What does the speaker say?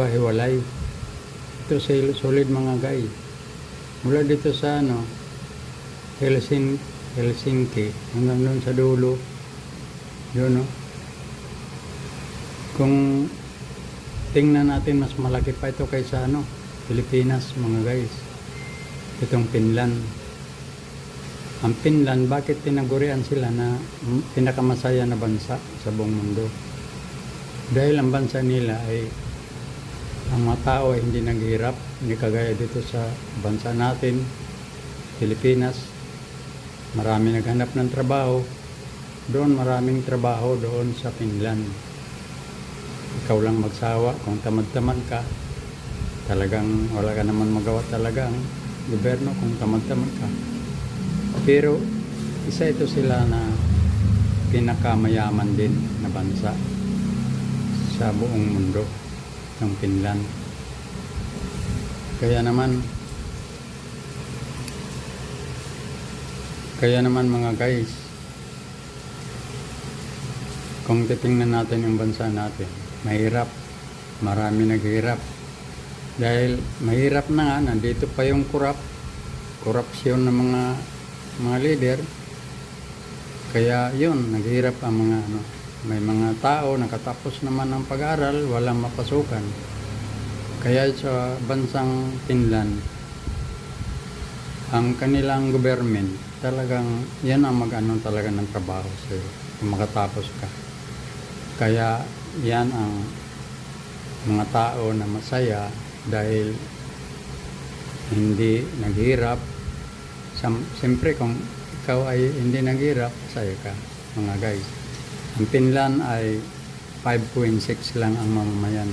magkahiwalay. Ito solid mga guys. Mula dito sa Helsinki hanggang doon sa dulo. Yun, no? Kung tingnan natin, mas malaki pa ito kaysa Pilipinas mga guys. Itong Finland. Ang Finland, bakit tinagurian sila na pinakamasaya na bansa sa buong mundo? Dahil ang bansa nila ay ang mga tao ay hindi naghihirap, hindi kagaya dito sa bansa natin, Pilipinas. Marami naghanap ng trabaho. Doon maraming trabaho doon sa Finland. Ikaw lang magsawa, kung tamad-tamad ka, talagang wala ka naman magawa talaga ang gobyerno kung tamad-tamad ka. Pero isa ito sila na pinakamayaman din na bansa sa buong mundo, ng Finland. Kaya naman mga guys, kung titingnan natin yung bansa natin, mahirap, marami naghihirap. Dahil mahirap na nga, nandito pa yung korupsyon ng mga leader. Kaya yun, naghihirap ang mga may mga tao nakatapos naman ng pag-aaral, walang mapasukan. Kaya sa bansang Finland, ang kanilang government talagang yan ang talaga ng trabaho sa'yo kung makatapos ka. Kaya yan ang mga tao na masaya dahil hindi naghirap. Siyempre kung ikaw ay hindi naghirap, masaya ka mga guys. Ang Finland ay 5.6 lang ang mamamayan.